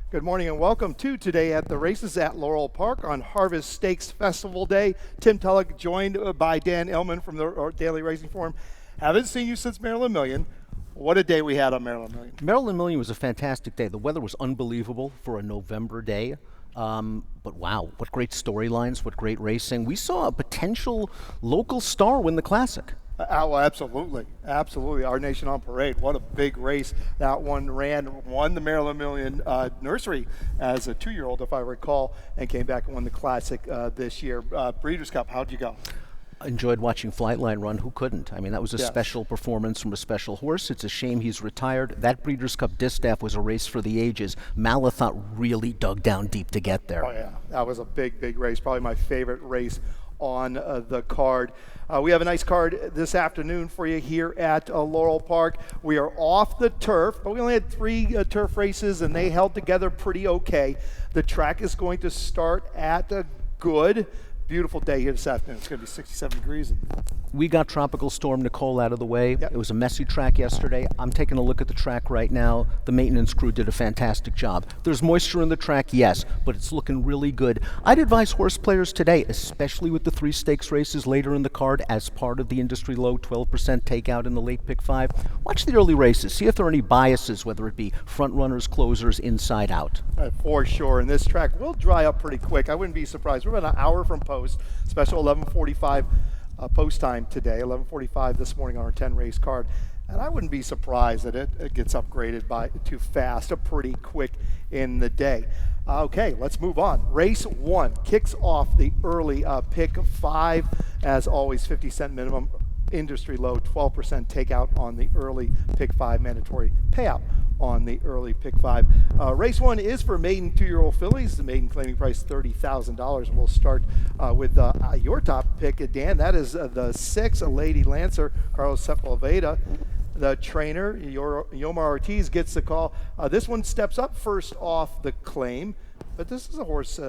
Good morning and welcome to Today at the Races at Laurel Park on Harvest Stakes Festival Day. Tim Tulloch joined by Dan Illman from the Daily Racing Forum. Haven't seen you since Maryland Million. What a day we had on Maryland Million. Maryland Million was a fantastic day. The weather was unbelievable for a November day. But wow, what great storylines, what great racing. We saw a potential local star win the Classic. Well, absolutely. Absolutely. Our Nation on Parade. What a big race that one won the Maryland Million nursery as a 2-year-old, if I recall, and came back and won the Classic this year. Breeders' Cup, how'd you go? Enjoyed watching Flightline run. Who couldn't? I mean, that was a Yes. special performance from a special horse. It's a shame he's retired. That Breeders' Cup Distaff was a race for the ages. Malathot really dug down deep to get there. Oh, yeah. That was a big, big race. Probably my favorite race on the card. We have a nice card this afternoon for you here at Laurel Park. We are off the turf, but we only had 3 turf races, and they held together pretty okay. The track is going to start at a good, beautiful day here this afternoon. It's going to be 67 degrees. We got Tropical Storm Nicole out of the way. Yep. It was a messy track yesterday. I'm taking a look at the track right now. The maintenance crew did a fantastic job. There's moisture in the track, yes, but it's looking really good. I'd advise horse players today, especially with the 3 stakes races later in the card as part of the industry low 12% takeout in the late pick 5. Watch the early races. See if there are any biases, whether it be front runners, closers, inside out. For sure, and this track will dry up pretty quick. I wouldn't be surprised. We're about an hour from post, special 11:45 post time today, 11:45 this morning on our 10 race card. And I wouldn't be surprised that it gets upgraded by too fast, pretty quick in the day. Okay, let's move on. Race 1 kicks off the early pick 5. As always, 50-cent minimum. Industry low 12% takeout on the early pick 5, mandatory payout on the early pick 5. Race 1 is for maiden 2-year-old fillies. The maiden claiming price $30,000. And we'll start with your top pick, Dan. That is the 6, Lady Lancer, Carlos Sepulveda. The trainer, Yomar Ortiz, gets the call. This one steps up first off the claim. But this is a horse,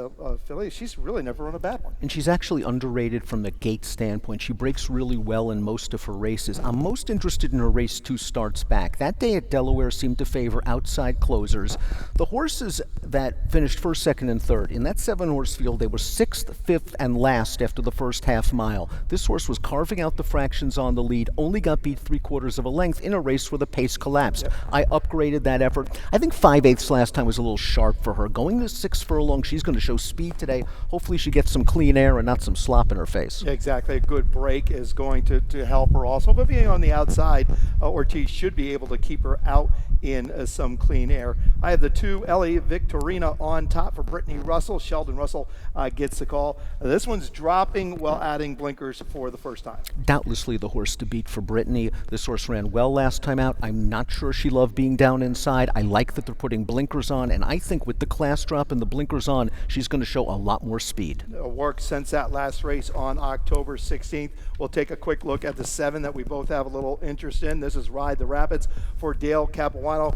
filly. She's really never run a bad one. And she's actually underrated from the gate standpoint. She breaks really well in most of her races. I'm most interested in her race 2 starts back. That day at Delaware seemed to favor outside closers. The horses that finished first, second, and third, in that 7-horse field, they were 6th, 5th, and last after the first half mile. This horse was carving out the fractions on the lead, only got beat 3/4 of a length in a race where the pace collapsed. Yep. I upgraded that effort. I think 5/8 last time was a little sharp for her. Going to 6 furlong, she's going to show speed today. Hopefully she gets some clean air and not some slop in her face. Yeah, exactly. A good break is going to help her also. But being on the outside, Ortiz should be able to keep her out in some clean air. I have the 2, Ellie Victorina, on top for Brittany Russell. Sheldon Russell gets the call. This one's dropping while adding blinkers for the first time. Doubtlessly the horse to beat for Brittany. This horse ran well last time out. I'm not sure she loved being down inside. I like that they're putting blinkers on, and I think with the class drop and the blinkers on, she's going to show a lot more speed. Work since that last race on October 16th. We'll take a quick look at the 7 that we both have a little interest in. This is Ride the Rapids for Dale Capuano.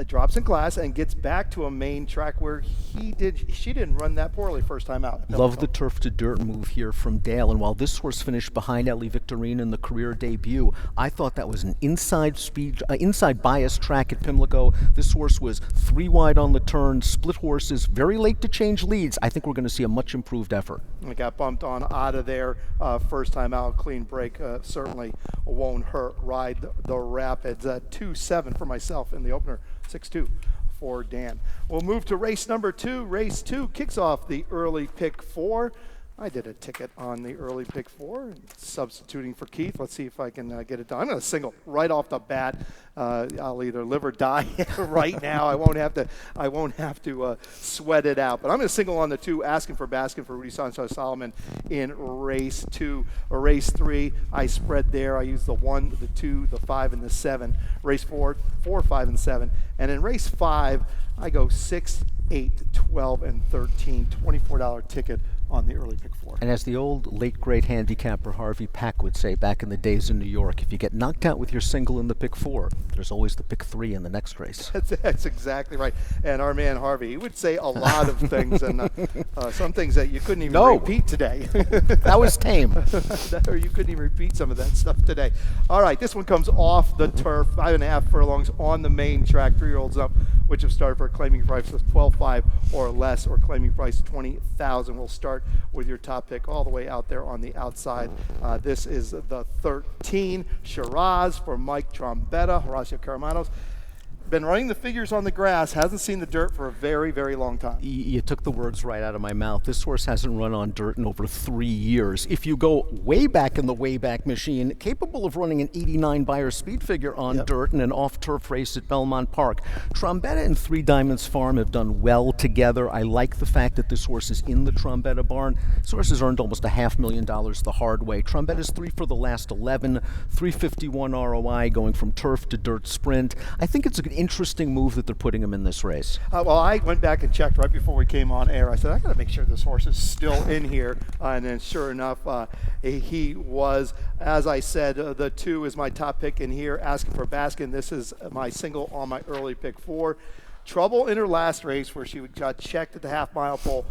Drops in class and gets back to a main track where she didn't run that poorly first time out. Love the turf to dirt move here from Dale, and while this horse finished behind Ellie Victorine in the career debut, I thought that was an inside bias track at Pimlico. This horse was 3 wide on the turn, split horses, very late to change leads. I think we're going to see a much improved effort. We got bumped on out of there first time out. Clean break certainly won't hurt Ride the Rapids. 2-7 for myself in the opener. 6-2 for Dan. We'll move to race number 2. Race 2 kicks off the early pick 4. I did a ticket on the early pick 4, substituting for Keith. Let's see if I can get it done. I'm going to single right off the bat. I'll either live or die right now. I won't have to sweat it out. But I'm going to single on the 2, asking for Baskin for Rudy Sanchez Solomon in race 2. Race 3, I spread there. I used the 1, the 2, the 5, and the 7. Race 4, 5, and 7. And in race 5, I go 6, 8, 12, and 13. $24 ticket on the early pick 4. And as the old late great handicapper Harvey Pack would say back in the days in New York, if you get knocked out with your single in the pick 4, there's always the pick 3 in the next race. That's exactly right. And our man Harvey, he would say a lot of things, and some things that you couldn't even repeat today. That was tame. Or you couldn't even repeat some of that stuff today. All right, this one comes off the turf, 5.5 furlongs on the main track, 3-year-olds up, which have started for a claiming price of $12,500 or less, or claiming price $20,000. We'll start with your top pick all the way out there on the outside. This is the 13, Shiraz for Mike Trombetta, Horacio Caramanos. Been running the figures on the grass, hasn't seen the dirt for a very, very long time. You took the words right out of my mouth. This horse hasn't run on dirt in over 3 years. If you go way back in the Wayback Machine, capable of running an 89 Beyer speed figure on dirt in an off-turf race at Belmont Park. Trombetta and Three Diamonds Farm have done well together. I like the fact that this horse is in the Trombetta barn. This horse has earned almost $500,000 the hard way. Trombetta's 3 for the last 11, 351 ROI going from turf to dirt sprint. I think it's an interesting move that they're putting him in this race. Well, I went back and checked right before we came on air. I said, I got to make sure this horse is still in here. And then sure enough, he was. As I said, the 2 is my top pick in here, Asking for Baskin. This is my single on my early pick 4. Trouble in her last race where she got checked at the half-mile pole.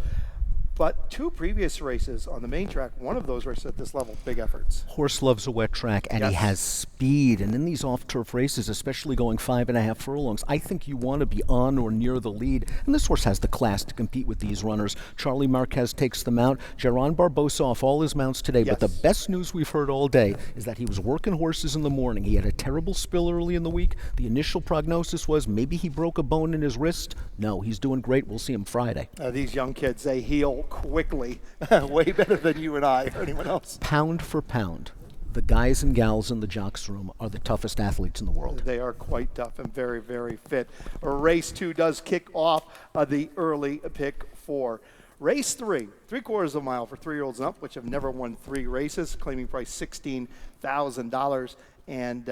But 2 previous races on the main track, one of those races at this level, big efforts. Horse loves a wet track, and he has speed. And in these off-turf races, especially going 5.5 furlongs, I think you want to be on or near the lead. And this horse has the class to compete with these runners. Charlie Marquez takes them out. Geron Barbosa off all his mounts today. But the best news we've heard all day is that he was working horses in the morning. He had a terrible spill early in the week. The initial prognosis was maybe he broke a bone in his wrist. No, he's doing great. We'll see him Friday. These young kids, they heal quickly, way better than you and I or anyone else. Pound for pound, the guys and gals in the jocks room are the toughest athletes in the world. They are quite tough and very, very fit. Race 2 does kick off the early pick 4. Race 3, 3/4 of a mile for 3-year-olds and up, which have never won 3 races, claiming price $16,000. And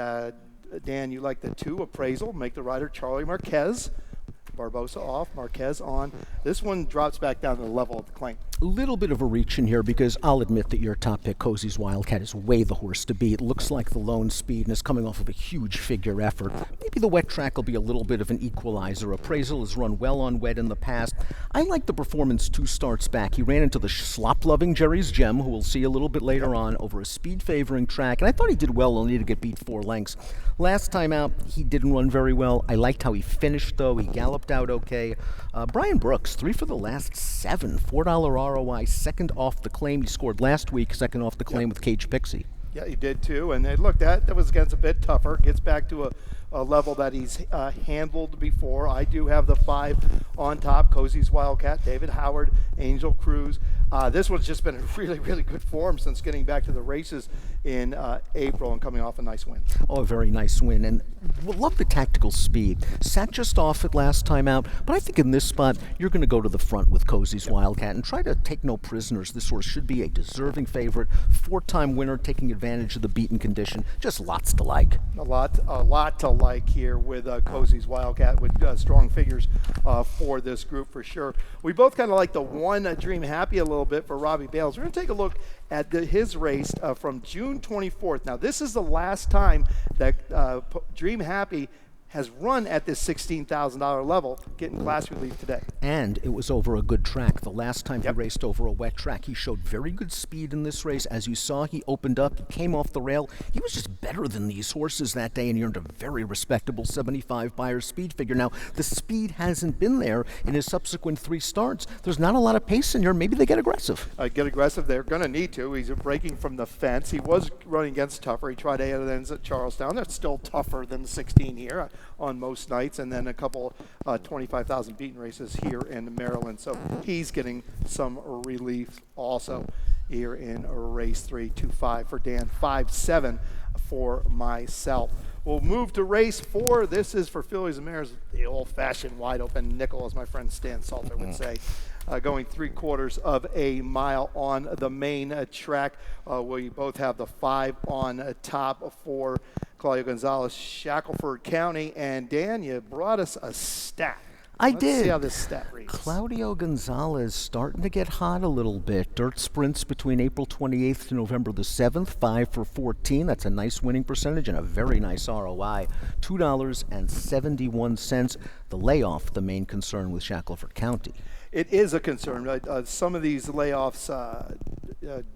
Dan, you like the 2 appraisal, make the rider Charlie Marquez. Barbosa off, Marquez on. This one drops back down to the level of the claim. A little bit of a reach in here because I'll admit that your top pick, Cozy's Wildcat, is way the horse to beat. It looks like the lone speed and is coming off of a huge figure effort. Maybe the wet track will be a little bit of an equalizer. Appraisal has run well on wet in the past. I like the performance 2 starts back. He ran into the slop-loving Jerry's Gem, who we'll see a little bit later on, over a speed-favoring track. And I thought he did well, only to get beat 4 lengths. Last time out, he didn't run very well. I liked how he finished, though. He galloped out okay. Brian Brooks, 3 for the last 7, $4 ROI, second off the claim. He scored last week, second off the claim with Cage Pixie. Yeah, he did too. And look, that was against a bit tougher. Gets back to a level that he's handled before. I do have the 5 on top, Cozy's Wildcat, David Howard, Angel Cruz. This one's just been in really, really good form since getting back to the races in April and coming off a nice win. Oh, a very nice win. And we'll love the tactical speed. Sat just off it last time out, but I think in this spot, you're going to go to the front with Cozy's Wildcat and try to take no prisoners. This horse should be a deserving favorite, 4-time winner, taking advantage of the beaten condition. Just lots to like. A lot to like here with Cozy's Wildcat, with strong figures for this group for sure. We both kind of like the 1 Dream Happy a little bit for Robbie Bales. We're going to take a look at his race from June 24th. Now, this is the last time that Dream Happy has run at this $16,000 level, getting class relief today. And it was over a good track. The last time he raced over a wet track, he showed very good speed in this race. As you saw, he opened up, he came off the rail. He was just better than these horses that day, and he earned a very respectable 75 Beyer speed figure. Now, the speed hasn't been there in his subsequent 3 starts. There's not a lot of pace in here. Maybe they get aggressive. Get aggressive. They're going to need to. He's breaking from the fence. He was running against tougher. He tried 8 ends at Charlestown. That's still tougher than the 16 here on most nights, and then a couple 25,000 beaten races here in Maryland. So he's getting some relief also here in race 3, 2-5 for Dan, 5-7 for myself. We'll move to race 4. This is for fillies and mares, the old-fashioned wide-open nickel, as my friend Stan Salter would say. Going 3/4 of a mile on the main track. We both have the 5 on top for Claudio Gonzalez, Shackelford County. And Dan, you brought us a stat. I Let's see did. how this stat reads. Claudio Gonzalez starting to get hot a little bit. Dirt sprints between April 28th to November the 7th, 5 for 14. That's a nice winning percentage and a very nice ROI. $2.71. The layoff, the main concern with Shackelford County. It is a concern. Some of these layoffs,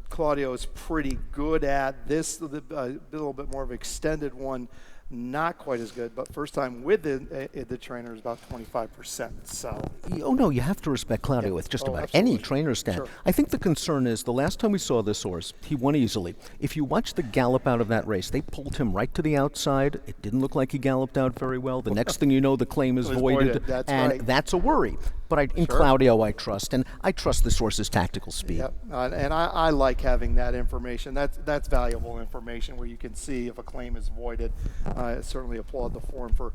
Claudio is pretty good at. This, a little bit more of an extended one, not quite as good, but first time with the trainer is about 25%. So, Oh, no, you have to respect Claudio with just about absolutely. any trainer stat. Sure. I think the concern is the last time we saw this horse, he won easily. If you watch the gallop out of that race, they pulled him right to the outside. It didn't look like he galloped out very well. The next thing you know, the claim is It was voided, That's and right. that's a worry. But in Claudio, I trust, and I trust this horse's tactical speed. Yep. And I like having that information. That's valuable information where you can see if a claim is voided. I certainly applaud the form for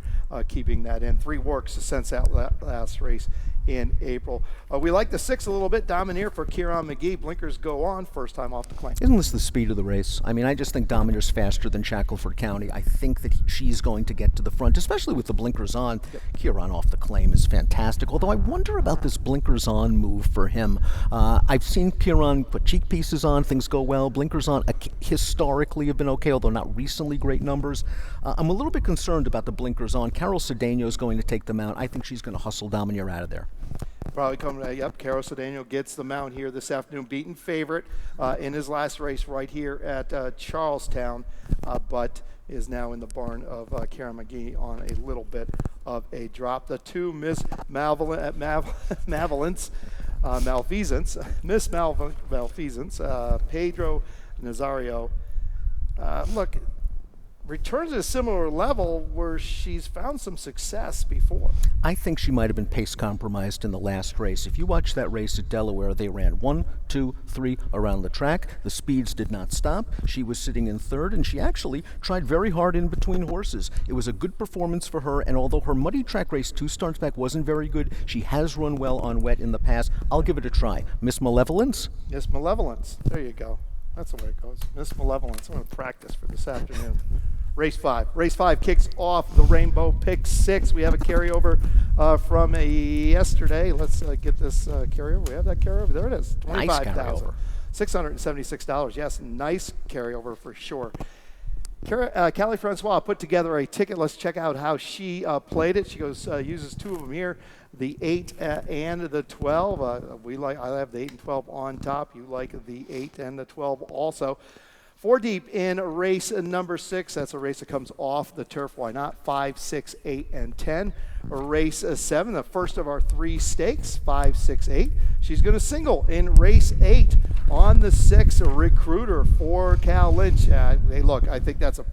keeping that in. 3 works since that last race in April. We like the 6 a little bit. Domineer for Kieran McGee. Blinkers go on. First time off the claim. Isn't this the speed of the race? I mean, I just think Domineer's faster than Shackelford County. I think that she's going to get to the front, especially with the blinkers on. Kieran off the claim is fantastic, although I wonder about this blinkers on move for him. I've seen Kieran put cheek pieces on, things go well. Blinkers on historically have been okay, although not recently great numbers. I'm a little bit concerned about the blinkers on. Carol Cedeno is going to take them out. I think she's going to hustle Domineer out of there. Probably coming. Yep, Carol Cedeno gets the mount here this afternoon. Beaten favorite in his last race right here at Charlestown, but is now in the barn of Kieran McGee on a little bit of a drop. The 2 Miss Malfeasance, Pedro Nazario. Look, returns at a similar level where she's found some success before. I think she might have been pace compromised in the last race. If you watch that race at Delaware, they ran 1, 2, 3 around the track. The speeds did not stop. She was sitting in third, and she actually tried very hard in between horses. It was a good performance for her, and although her muddy track race 2 starts back wasn't very good, she has run well on wet in the past. I'll give it a try. Miss Malevolence? Miss Malevolence. There you go. That's the way it goes. Miss Malevolence. I'm going to practice for this afternoon. Race 5. Race 5 kicks off the Rainbow Pick 6. We have a carryover from yesterday. Let's get this carryover. We have that carryover. There it is. $25,676. Yes, nice carryover for sure. Callie Francois put together a ticket. Let's check out how she played it. She goes uses 2 of them here, the 8 and the 12. I have the 8 and 12 on top. You like the 8 and the 12 also. 4 deep in race number 6. That's a race that comes off the turf. Why not? 5, 6, 8, and 10. Race 7, the first of our 3 stakes. 5, 6, 8. She's going to single in race 8 on the 6. A Recruiter for Cal Lynch. Hey, look, I think that's a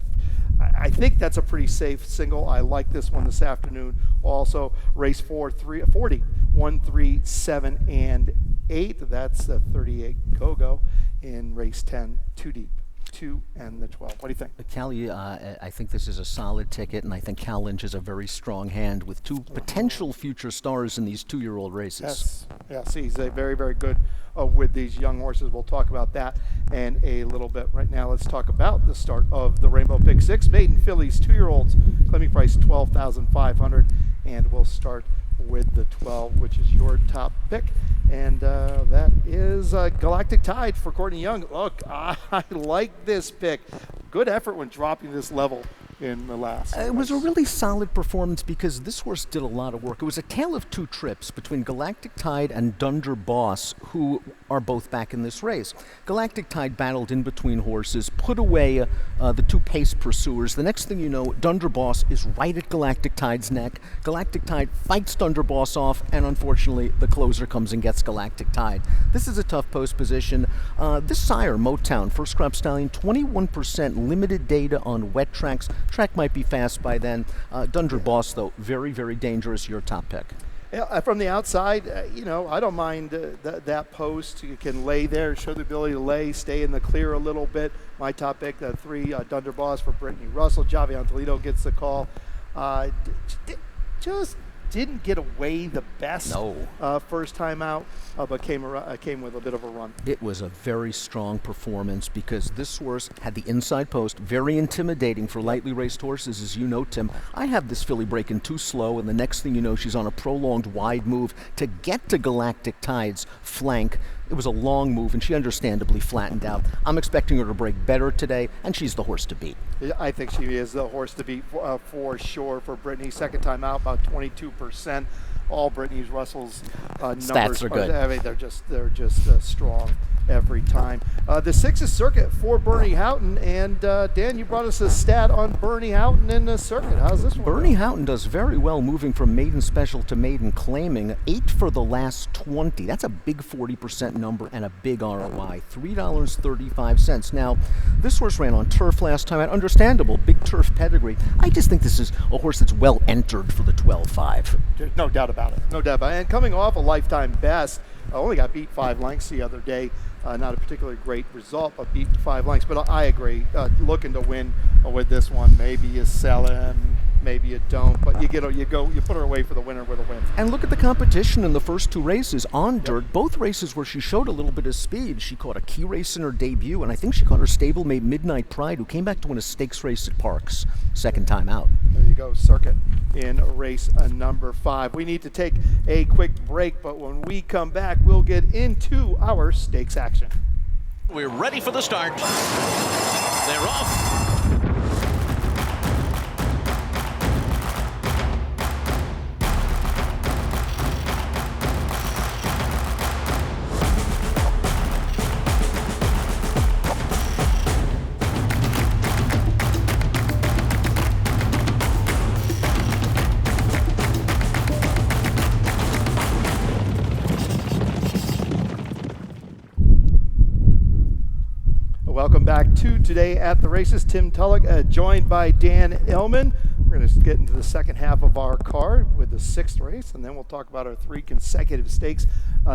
pretty safe single. I like this one this afternoon. Also, race 4, 40, 1, 3, 7, and 8. That's the 38 Kogo in race 10, 2 deep. 2 and the 12. What do you think? Callie, I think this is a solid ticket, and I think Cal Lynch is a very strong hand with 2 potential future stars in these 2-year-old races. Yes, he's a very, very good with these young horses. We'll talk about that in a little bit. Right now, let's talk about the start of the Rainbow Pick 6. Maiden fillies, 2-year-olds, claiming price $12,500, and we'll start with the 12, which is your top pick. And that is Galactic Tide for Courtney Young. Look, I like this pick. Good effort when dropping this level in the last. It was a really solid performance because this horse did a lot of work. It was a tale of 2 trips between Galactic Tide and Dunder Boss, who are both back in this race. Galactic Tide battled in between horses, put away the 2 pace pursuers. The next thing you know, Dunder Boss is right at Galactic Tide's neck. Galactic Tide fights Dunder Boss off, and unfortunately, the closer comes and gets Galactic Tide. This is a tough post position. This sire, Motown, first crop stallion, 21% limited data on wet tracks. Track might be fast by then. Dunder Boss, though, very, very dangerous. Your top pick. Yeah, from the outside, I don't mind that post. You can lay there, show the ability to lay, stay in the clear a little bit. My top pick, the 3 Dunder Boss for Brittany Russell. Javion Toledo gets the call. Just didn't get away the best No. first time out, but came with a bit of a run. It was a very strong performance because this horse had the inside post, very intimidating for lightly raced horses, as you know, Tim. I have this filly breaking too slow, and the next thing you know, she's on a prolonged wide move to get to Galactic Tide's flank. It was a long move, and she understandably flattened out. I'm expecting her to break better today, and she's the horse to beat. I think she is the horse to beat for sure for Brittany. Second time out, about 22%. All Brittany Russell's numbers Stats are good. I mean, they're just strong every time. The 6 is Circuit for Bernie Houghton, and Dan, you brought us a stat on Bernie Houghton in the Circuit. How's this one? Bernie Houghton does very well moving from maiden special to maiden claiming. 8 for the last 20. That's a big 40% number and a big ROI. $3.35. Now, this horse ran on turf last time. Understandable, big turf pedigree. I just think this is a horse that's well entered for the 12-5. There's no doubt about it. No doubt about it. And coming off a lifetime best, only got beat 5 lengths the other day. Not a particularly great result, but beaten 5 lengths. But I agree, looking to win with this one. Maybe you sell him, maybe you don't. But you put her away for the winner with a win. And look at the competition in the first 2 races on dirt. Both races where she showed a little bit of speed. She caught a key race in her debut, and I think she caught her stablemate Midnight Pride, who came back to win a stakes race at Parks, second time out. There you go, Circuit in race number 5. We need to take a quick break, but when we come back, we'll get into our stakes action. We're ready for the start. They're off. Welcome back to Today at the Races. Tim Tulloch, joined by Dan Illman. We're going to get into the second half of our card with the 6th race, and then we'll talk about our 3 consecutive stakes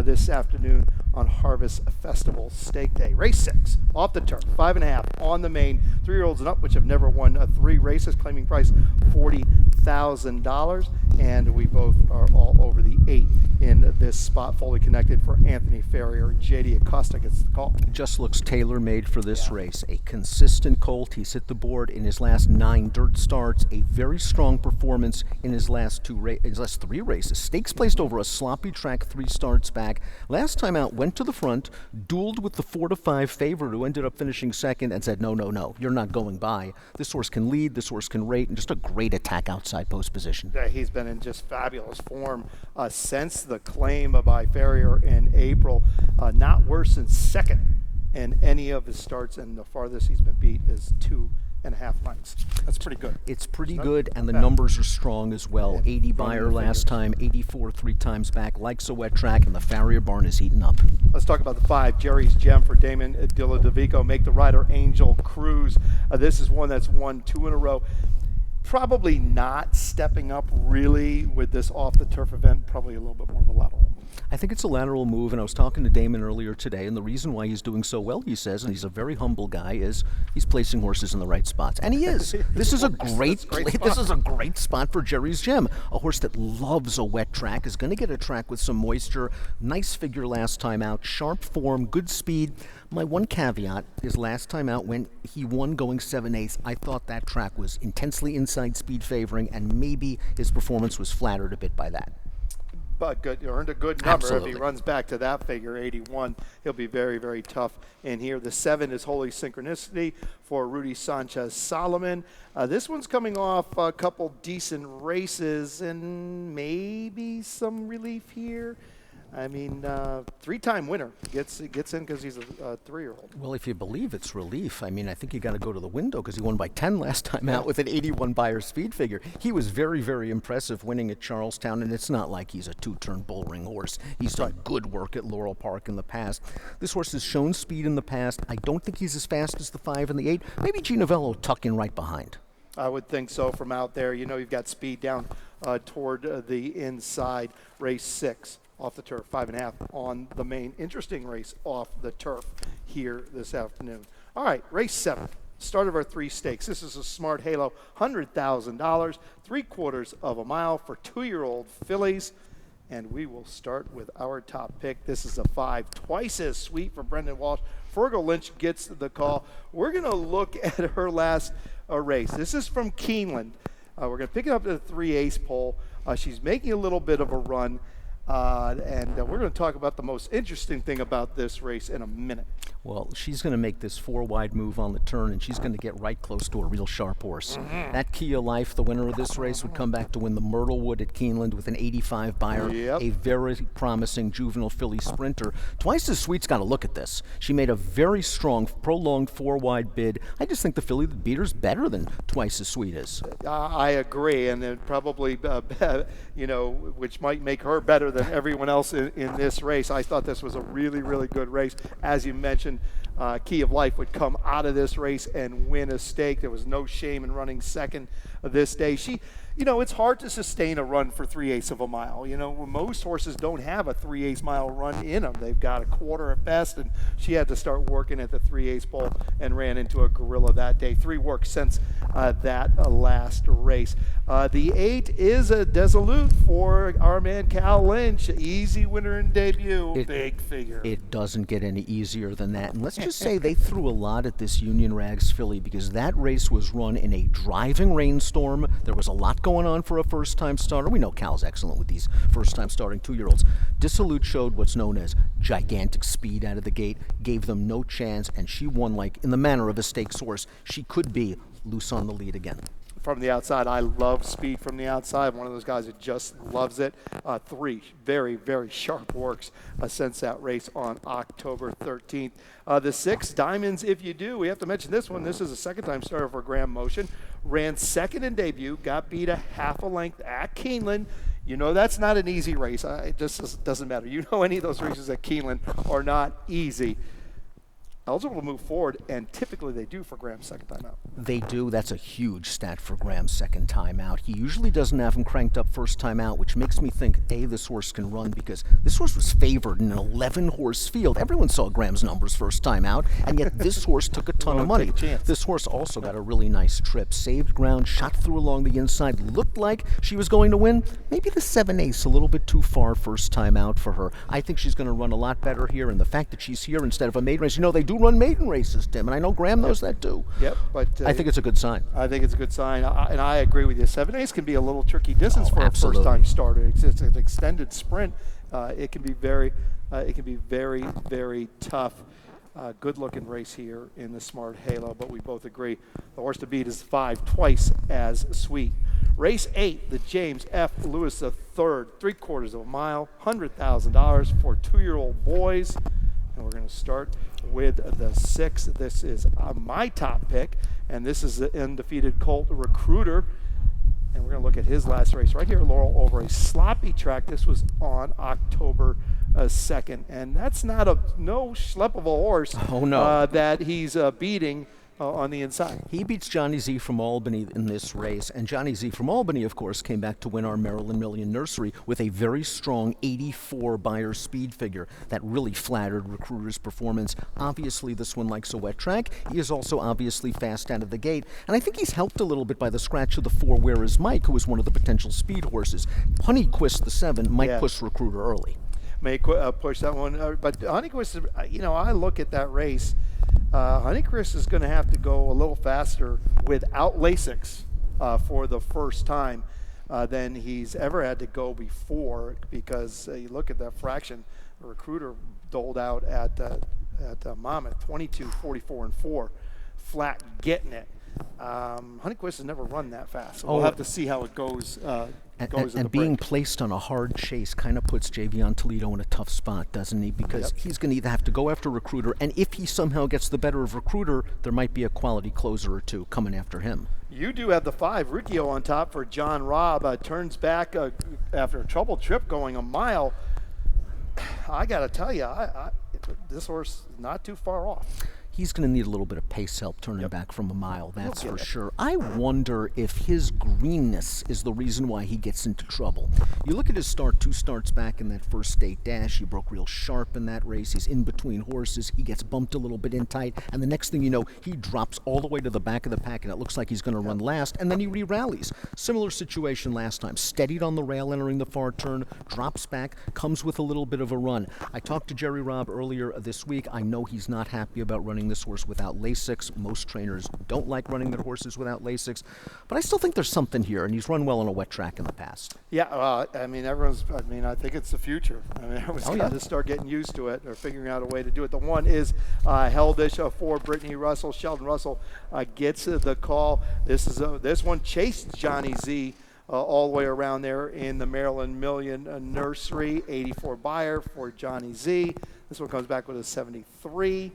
this afternoon on Harvest Festival Stake Day. Race 6, off the turf, 5.5 on the main, 3-year-olds and up, which have never won 3 races, claiming price $40,000, and we both are all over the 8 in this spot. Fully connected for Anthony Ferrier. JD Acosta gets the call. Just looks tailor-made for this race. A consistent colt. He's hit the board in his last 9 dirt starts. A very strong performance in his last 3 races. Stakes placed over a sloppy track 3 starts back. Last time out, went to the front, dueled with the 4-5 favorite who ended up finishing second and said, no, you're not going by. This horse can lead, this horse can rate, and just a great attack outside post position. Yeah, he's been in just fabulous form since the claim by Ferrier in April. Not worse than second in any of his starts, and the farthest he's been beat is 2.5 lengths. That's pretty good. It's pretty good, and the numbers are strong as well. 80 Beyer last time, 84 3 times back, likes a wet track, and the Farrier barn is heating up. Let's talk about the 5, Jerry's Gem for Damon Dilladovico. Make the rider Angel Cruz. This is one that's won 2 in a row. Probably not stepping up really with this off-the-turf event, probably a little bit more of a lateral move. I think it's a lateral move, and I was talking to Damon earlier today, and the reason why he's doing so well, he says, and he's a very humble guy, is he's placing horses in the right spots. And he is. This is a great spot for Jerry's Gem. A horse that loves a wet track, is going to get a track with some moisture. Nice figure last time out, sharp form, good speed. My one caveat is last time out when he won going 7/8, I thought that track was intensely inside speed favoring, and maybe his performance was flattered a bit by that. But good, earned a good number. Absolutely. If he runs back to that figure, 81, he'll be very, very tough in here. The 7 is Holy Synchronicity for Rudy Sanchez Solomon. This one's coming off a couple decent races and maybe some relief here. I mean, 3-time winner gets in because he's a 3-year-old. Well, if you believe it's relief, I mean, I think you got to go to the window because he won by 10 last time out with an 81 Beyer speed figure. He was very, very impressive winning at Charlestown, and it's not like he's a 2-turn bull ring horse. He's done good work at Laurel Park in the past. This horse has shown speed in the past. I don't think he's as fast as the 5 and the 8. Maybe Ginovello tuck in right behind. I would think so from out there. You know, you've got speed down toward the inside. Race 6. Off the turf, 5.5 on the main. Interesting race off the turf here this afternoon. All right, race 7. Start of our 3 stakes. This is a Smart Halo, $100,000, 3/4 of a mile for 2-year-old fillies. And we will start with our top pick. This is a 5, twice as sweet for Brendan Walsh. Fergal Lynch gets the call. We're going to look at her last race. This is from Keeneland. We're going to pick it up to the 3/8 pole. She's making a little bit of a run. And we're going to talk about the most interesting thing about this race in a minute. Well, she's going to make this 4-wide move on the turn, and she's going to get right close to a real sharp horse. That Kia Life, the winner of this race, would come back to win the Myrtlewood at Keeneland with an 85 buyer, a very promising juvenile filly sprinter. Twice as Sweet's got to look at this. She made a very strong, prolonged 4-wide bid. I just think the filly that beat her's better than Twice as Sweet is. I agree, and it probably, which might make her better than everyone else in this race. I thought this was a really, really good race. As you mentioned, Key of Life would come out of this race and win a stake. There was no shame in running second this day. It's hard to sustain a run for 3/8 of a mile. Most horses don't have a 3/8 mile run in them. They've got a quarter at best, and she had to start working at the 3/8 pole and ran into a gorilla that day. 3 works since that last race. The 8 is a Desolute for our man Cal Lynch. Easy winner in debut, big figure. It doesn't get any easier than that. And let's just say they threw a lot at this Union Rags filly because that race was run in a driving rainstorm. There was a lot going on for a first-time starter. We know Cal's excellent with these first-time starting 2-year-olds. Dissolute showed what's known as gigantic speed out of the gate, gave them no chance, and she won like in the manner of a stakes horse. She could be loose on the lead again. From the outside, I love speed from the outside. One of those guys that just loves it. 3 very, very sharp works since that race on October 13th. The 6, Diamonds If You Do. We have to mention this one. This is a second-time starter for Graham Motion. Ran second in debut, got beat a half a length at Keeneland. That's not an easy race. It just doesn't matter. Any of those races at Keeneland are not easy. Eligible to move forward, and typically they do for Graham's second time out. They do. That's a huge stat for Graham's second time out. He usually doesn't have him cranked up first time out, which makes me think, A, this horse can run because this horse was favored in an 11-horse field. Everyone saw Graham's numbers first time out, and yet this horse took a ton of money. This horse also got a really nice trip, saved ground, shot through along the inside, looked like she was going to win. Maybe the 7/8 a little bit too far first time out for her. I think she's going to run a lot better here, and the fact that she's here instead of a maiden race, they do run maiden races, Tim, and I know Graham knows that too. Yep, but I think it's a good sign. I think it's a good sign, and I agree with you. 7/8 can be a little tricky distance for absolutely. a first-time starter. It's an extended sprint. It can be very, very tough. Good-looking race here in the Smart Halo, but we both agree the horse to beat is 5, twice as sweet. Race 8, the James F. Lewis III, 3/4 of a mile, $100,000 for 2-year-old boys. And we're going to start with the 6. This is my top pick, and this is the undefeated Colt Recruiter. And we're going to look at his last race right here at Laurel over a sloppy track. This was on October 2nd, and that's not no schlep of a horse that he's beating on the inside. He beats Johnny Z from Albany in this race, and Johnny Z from Albany, of course, came back to win our Maryland Million Nursery with a very strong 84 buyer speed figure that really flattered Recruiter's performance. Obviously, this one likes a wet track. He is also obviously fast out of the gate, and I think he's helped a little bit by the scratch of the 4 Where Is Mike, who was one of the potential speed horses. Honeyquist, the 7, might push Recruiter early. May push that one, but Honeyquist, I look at that race. Honeyquist is going to have to go a little faster without Lasix for the first time than he's ever had to go before, because you look at that fraction. The Recruiter doled out at Monmouth, 22, 44, and 4, flat getting it. Honeyquist has never run that fast, so we'll have to see how it goes. And being placed on a hard chase kind of puts Javion Toledo in a tough spot, doesn't he? Because he's going to either have to go after Recruiter, and if he somehow gets the better of Recruiter, there might be a quality closer or two coming after him. You do have the 5, Riccio on top for John Robb. Turns back after a troubled trip going a mile. I got to tell you, this horse is not too far off. he's going to need a little bit of pace help turning back from a mile, that's get for it. sure. I wonder if his greenness is the reason why he gets into trouble. You look at his start, 2 starts back in that first state dash, he broke real sharp in that race, he's in between horses, he gets bumped a little bit in tight, and the next thing you know, he drops all the way to the back of the pack, and it looks like he's going to run last, and then he re-rallies. Similar situation last time, steadied on the rail entering the far turn, drops back, comes with a little bit of a run. I talked to Jerry Robb earlier this week. I know he's not happy about running this horse without Lasix. Most trainers don't like running their horses without Lasix, but I still think there's something here, and he's run well on a wet track in the past. Yeah, I mean, I think it's the future. I mean, everyone's got to start getting used to it or figuring out a way to do it. The one is Heldish for Brittany Russell. Sheldon Russell gets the call. This one chased Johnny Z all the way around there in the Maryland Million Nursery. 84 buyer for Johnny Z. This one comes back with a 73.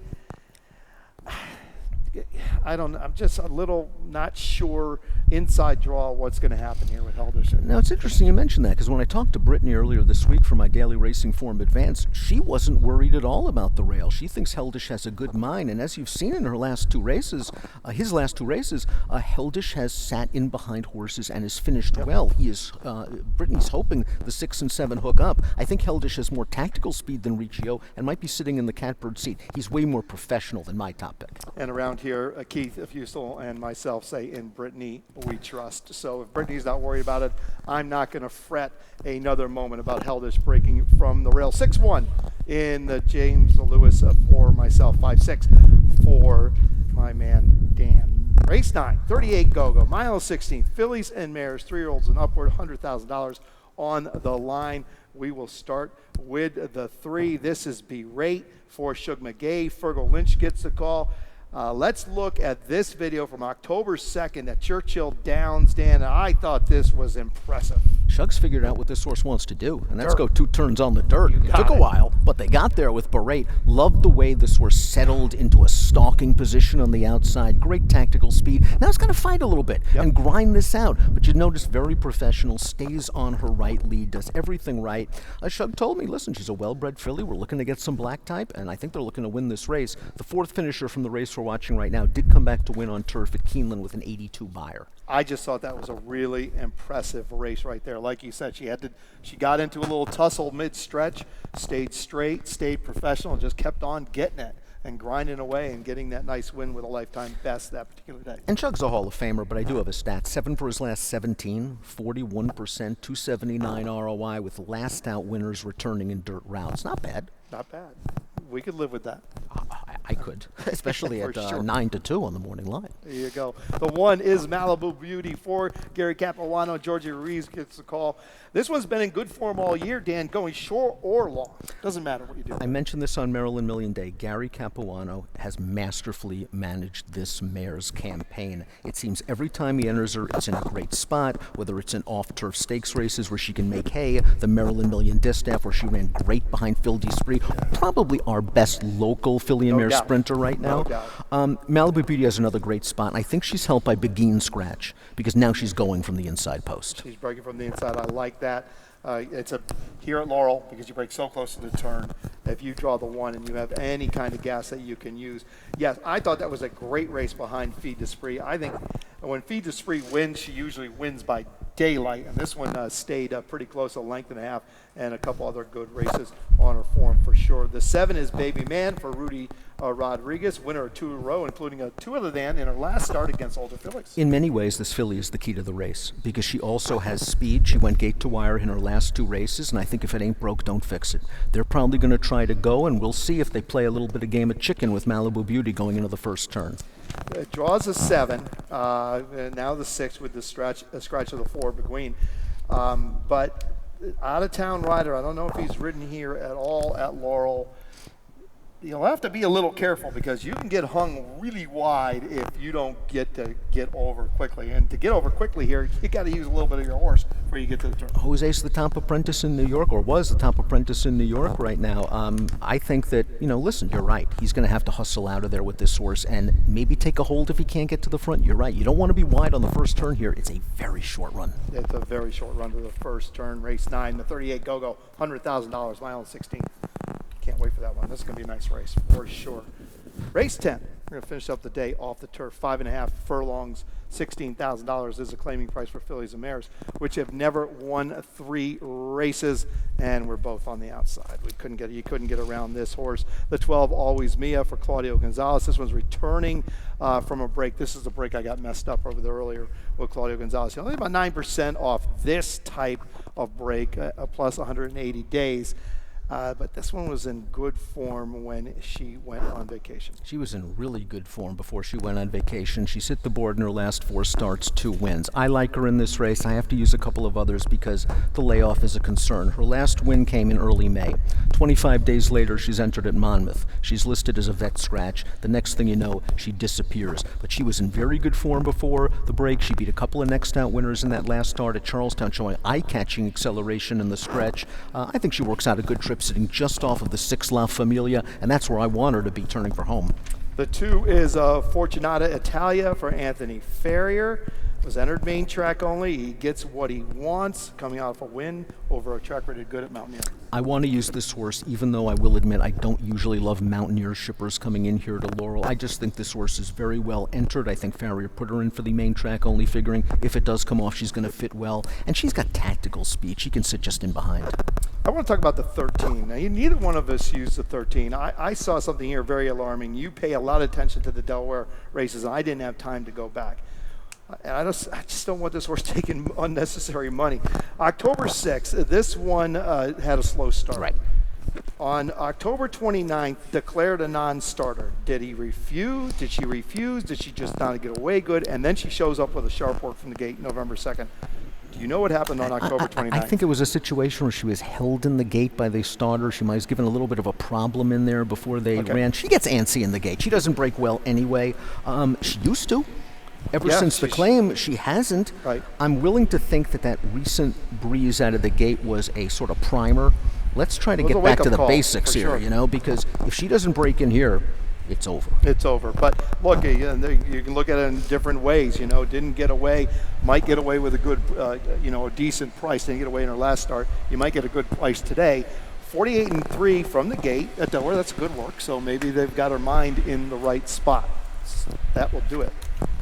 I'm just a little not sure inside draw what's going to happen here with Heldish. Now, it's interesting you mentioned that, because when I talked to Brittany earlier this week for my daily racing form advance, she wasn't worried at all about the rail. She thinks Heldish has a good mind, and as you've seen in her last 2 races, Heldish has sat in behind horses and has finished well. Brittany's hoping the 6 and 7 hook up. I think Heldish has more tactical speed than Riccio and might be sitting in the catbird seat. He's way more professional than my top pick. And around here, Keith Fusel and myself say, in Brittany we trust. So if Brittany's not worried about it, I'm not going to fret another moment about Heldish breaking from the rail. 6-1 in the James Lewis for myself, 5-6 for my man Dan. Race 9, 38 go-go, mile 16, fillies and mares, 3-year-olds and upward, $100,000 on the line. We will start with the 3. This is Berate for Shug McGay. Fergal Lynch gets the call. Let's look at this video from October 2nd at Churchill Downs, Dan. I thought this was impressive. Shug's figured out what this horse wants to do, and that's go 2 turns on the dirt. It took a while, but they got there with Berate. Loved the way this horse settled into a stalking position on the outside. Great tactical speed. Now it's got to fight a little bit and grind this out, but you notice very professional, stays on her right lead, does everything right. Shug told me, listen, she's a well-bred filly. We're looking to get some black type, and I think they're looking to win this race. The 4th finisher from the race we're watching right now did come back to win on turf at Keeneland with an 82 buyer. I just thought that was a really impressive race right there. Like you said, she got into a little tussle mid-stretch, stayed straight, stayed professional, and just kept on getting it and grinding away and getting that nice win with a lifetime best that particular day. And Shug's a Hall of Famer, but I do have a stat. 7 for his last 17, 41%, 279 ROI with last out winners returning in dirt rounds. Not bad. Not bad. We could live with that. I could, especially at 9-2 on the morning line. There you go. The 1 is Malibu Beauty for Gary Capuano. Georgie Ruiz gets the call. This one's been in good form all year, Dan, going short or long. Doesn't matter what you do. I mentioned this on Maryland Million Day. Gary Capuano has masterfully managed this mare's campaign. It seems every time he enters her, it's in a great spot, whether it's in off-turf stakes races where she can make hay, the Maryland Million Distaff where she ran great behind Phil Desprez, probably our best local filly and mare sprinter right now. Malibu Beauty has another great spot, and I think she's helped by Beguine Scratch because now she's going from the inside post. She's breaking from the inside. I like that. It's here at Laurel, because you break so close to the turn, if you draw the 1 and you have any kind of gas that you can use. Yes, I thought that was a great race behind Feed Desprez. I think when Feed Desprez wins, she usually wins by daylight, and this one stayed pretty close, a length and a half, and a couple other good races on her form for sure. The 7 is Baby Man for Rudy Rodriguez, winner of 2 in a row, including a 2 other than in her last start against Older Felix. In many ways, this filly is the key to the race because she also has speed. She went gate to wire in her last 2 races, and I think if it ain't broke, don't fix it. They're probably going to try to go, and we'll see if they play a little bit of game of chicken with Malibu Beauty going into the first turn. It draws a 7, and now the 6 with the scratch of the 4, Beguine. But out-of-town rider, I don't know if he's ridden here at all at Laurel. You'll have to be a little careful because you can get hung really wide if you don't get over quickly. And to get over quickly here, you got to use a little bit of your horse before you get to the turn. Jose's the top apprentice in New York, or was the top apprentice in New York right now. I think that, listen, you're right. He's going to have to hustle out of there with this horse and maybe take a hold if he can't get to the front. You're right. You don't want to be wide on the first turn here. It's a very short run. It's a very short run to the first turn. Race 9, the 38 go-go, $100,000, mile 16. Can't wait for that one. This is going to be a nice race for sure. Race 10. We're going to finish up the day off the turf. 5.5 furlongs, $16,000 is the claiming price for fillies and mares, which have never won 3 races, and we're both on the outside. You couldn't get around this horse. The 12, Always Mia for Claudio Gonzalez. This one's returning from a break. This is the break I got messed up over there earlier with Claudio Gonzalez. Only about 9% off this type of break, plus 180 days. But this one was in good form when she went on vacation. She was in really good form before she went on vacation. She's hit the board in her last 4 starts, 2 wins. I like her in this race. I have to use a couple of others because the layoff is a concern. Her last win came in early May. 25 days later, she's entered at Monmouth. She's listed as a vet scratch. The next thing you know, she disappears. But she was in very good form before the break. She beat a couple of next out winners in that last start at Charlestown, showing eye-catching acceleration in the stretch. I think she works out a good trip, sitting just off of the 6 La Familia, and that's where I want her to be turning for home. The 2 is Fortunata Italia for Anthony Ferrier. Was entered main track only. He gets what he wants, coming off a win over a track rated good at Mountaineer. I want to use this horse, even though I will admit I don't usually love Mountaineer shippers coming in here to Laurel. I just think this horse is very well entered. I think Farrier put her in for the main track only, figuring if it does come off, she's going to fit well. And she's got tactical speed. She can sit just in behind. I want to talk about the 13. Now, neither one of us used the 13. I saw something here very alarming. You pay a lot of attention to the Delaware races, and I didn't have time to go back. And I just don't want this horse taking unnecessary money. October 6th, this one had a slow start. Right. On October 29th, declared a non-starter. Did he refuse? Did she refuse? Did she just not get away good? And then she shows up with a sharp work from the gate November 2nd. Do you know what happened on October 29th? I think it was a situation where she was held in the gate by the starter. She might have given a little bit of a problem in there before they ran. She gets antsy in the gate. She doesn't break well anyway. She used to. Ever since the claim, she hasn't. Right. I'm willing to think that recent breeze out of the gate was a sort of primer. Let's try to get back to the basics here, because if she doesn't break in here, it's over. It's over. But look, you can look at it in different ways. Didn't get away, might get away with a good, a decent price. Didn't get away in her last start. You might get a good price today. 48-3 from the gate at Delaware. That's good work. So maybe they've got her mind in the right spot. That will do it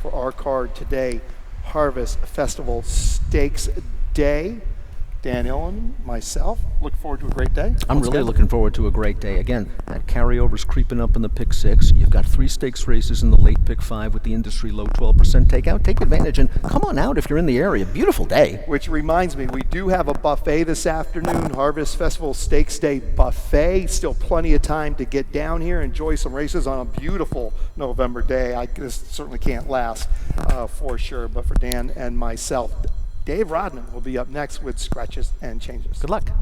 for our card today. Harvest Festival Stakes Day. Daniel and myself look forward to a great day. I'm really looking forward to a great day. Again, that carryover's creeping up in the pick 6. You've got 3 stakes races in the late pick 5 with the industry low 12% takeout. Take advantage and come on out if you're in the area. Beautiful day. Which reminds me, we do have a buffet this afternoon, Harvest Festival Stakes Day buffet. Still plenty of time to get down here, enjoy some races on a beautiful November day. This certainly can't last for sure, but for Dan and myself, Dave Rodman will be up next with Scratches and Changes. Good luck.